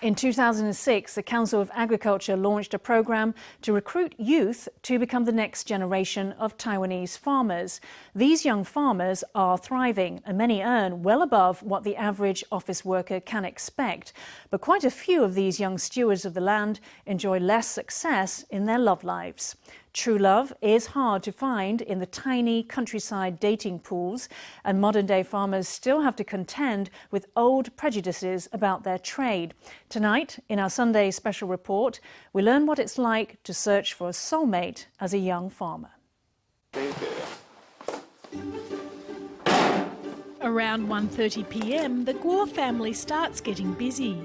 In 2006, the Council of Agriculture launched a program to recruit youth to become the next generation of Taiwanese farmers. These young farmers are thriving, and many earn well above what the average office worker can expect. But quite a few of these young stewards of the land enjoy less success in their love lives. True love is hard to find in the tiny countryside dating pools, and modern-day farmers still have to contend with old prejudices about their trade. Tonight, in our Sunday special report, we learn what it's like to search for a soulmate as a young farmer. Around 1:30 p.m, the Kuo family starts getting busy.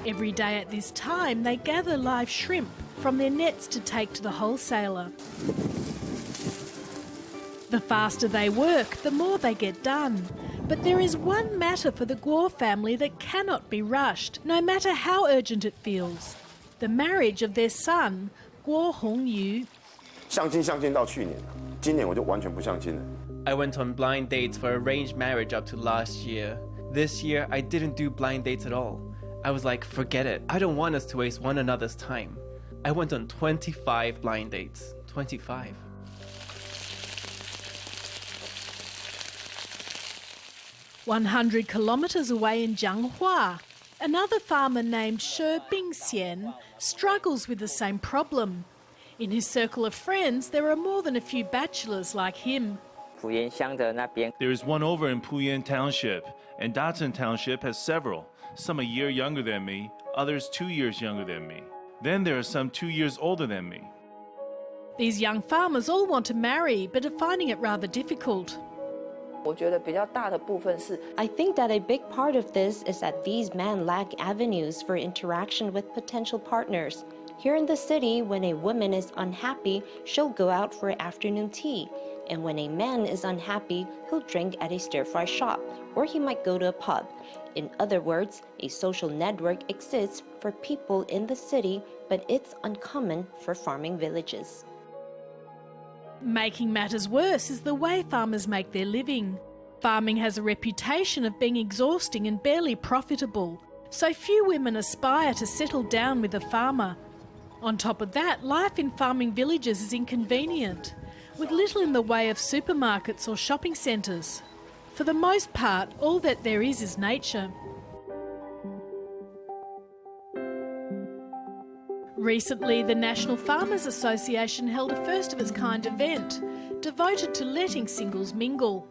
Every day at this time, they gather live shrimp from their nets to take to the wholesaler. The faster they work, the more they get done. But there is one matter for the Kuo family that cannot be rushed, no matter how urgent it feels: the marriage of their son, Kuo Hung-yu. I went on blind dates for arranged marriage up to last year. This year, I didn't do blind dates at all. I was like, forget it. I don't want us to waste one another's time. I went on 25 blind dates. 25. "100 kilometres away in Jianghua, another farmer named Shih Ping-hsien struggles with the same problem. In his circle of friends, there are more than a few bachelors like him. There is one over in Puyan Township, and Tacheng Township has several. Some a year younger than me, others 2 years younger than me. Then there are some 2 years older than me." These young farmers all want to marry, but are finding it rather difficult. I think that a big part of this is that these men lack avenues for interaction with potential partners. Here in the city, when a woman is unhappy, she'll go out for afternoon tea. And when a man is unhappy, he'll drink at a stir-fry shop, or he might go to a pub. In other words, a social network exists for people in the city, but it's uncommon for farming villages. Making matters worse is the way farmers make their living. Farming has a reputation of being exhausting and barely profitable, so few women aspire to settle down with a farmer. On top of that, life in farming villages is inconvenient, with little in the way of supermarkets or shopping centres. For the most part, all that there is nature. Recently, the National Farmers Association held a first-of-its-kind event devoted to letting singles mingle.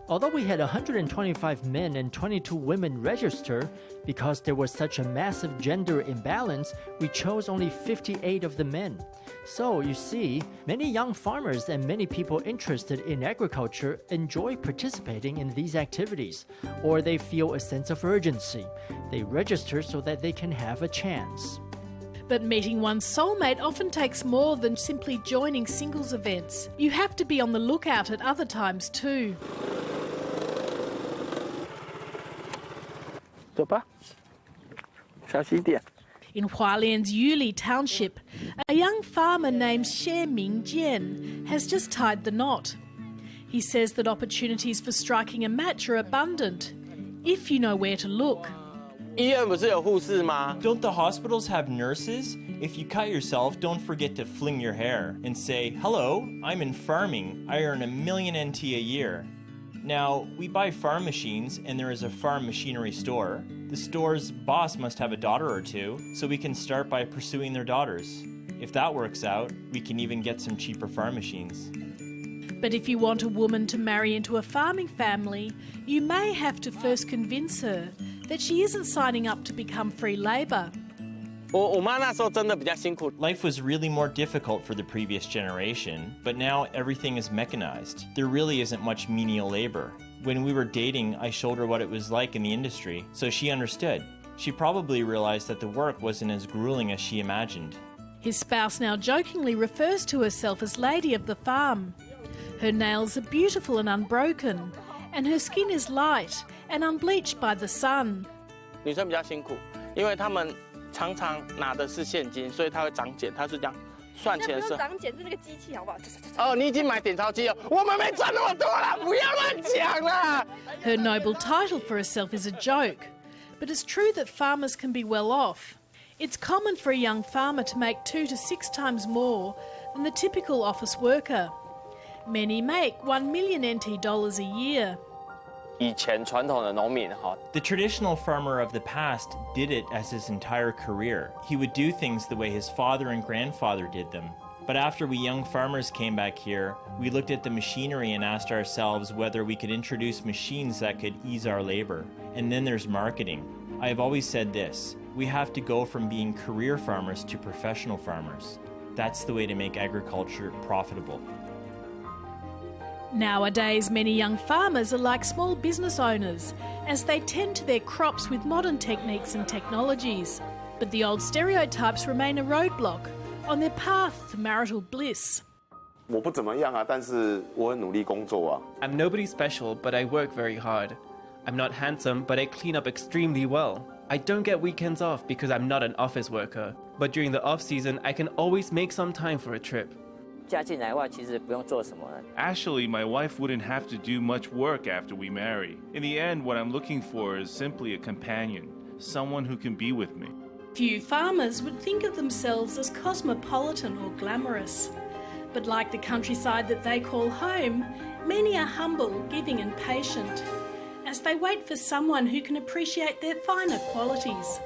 Although we had 125 men and 22 women register, because there was such a massive gender imbalance, we chose only 58 of the men. So, you see, many young farmers and many people interested in agriculture enjoy participating in these activities, or they feel a sense of urgency. They register so that they can have a chance. But meeting one's soulmate often takes more than simply joining singles events. You have to be on the lookout at other times too. In Hualien's Yuli Township, a young farmer named Hsieh Ming-chien has just tied the knot. He says that opportunities for striking a match are abundant, if you know where to look. Don't the hospitals have nurses? If you cut yourself, don't forget to fling your hair and say, "Hello, I'm in farming. I earn 1 million NT a year." Now, we buy farm machines and there is a farm machinery store. The store's boss must have a daughter or two, so we can start by pursuing their daughters. If that works out, we can even get some cheaper farm machines. But if you want a woman to marry into a farming family, you may have to first convince her that she isn't signing up to become free labour. Life was really more difficult for the previous generation, but now everything is mechanized. There really isn't much menial labor. When we were dating, I showed her what it was like in the industry, so she understood. She probably realized that the work wasn't as grueling as she imagined. His spouse now jokingly refers to herself as Lady of the Farm. Her nails are beautiful and unbroken, and her skin is light and unbleached by the sun. 女生比较辛苦，因为她们常常拿的是现金，所以她会长茧，她是这样算钱是。长剪是那个机器，好不好？哦，你已经买点钞机了，我们没赚那么多啦，不要乱讲啦。Her noble title for herself is a joke, but it's true that farmers can be well off. It's common for a young farmer to make 2 to 6 times more than the typical office worker. Many make $1 million NT a year. The traditional farmer of the past did it as his entire career. He would do things the way his father and grandfather did them. But after we young farmers came back here, we looked at the machinery and asked ourselves whether we could introduce machines that could ease our labor. And then there's marketing. I have always said this, we have to go from being career farmers to professional farmers. That's the way to make agriculture profitable. Nowadays, many young farmers are like small business owners as they tend to their crops with modern techniques and technologies. But the old stereotypes remain a roadblock on their path to marital bliss. I'm nobody special, but I work very hard. I'm not handsome, but I clean up extremely well. I don't get weekends off because I'm not an office worker. But during the off-season, I can always make some time for a trip. Actually, my wife wouldn't have to do much work after we marry. In the end, what I'm looking for is simply a companion, someone who can be with me. Few farmers would think of themselves as cosmopolitan or glamorous. But like the countryside that they call home, many are humble, giving and patient, as they wait for someone who can appreciate their finer qualities.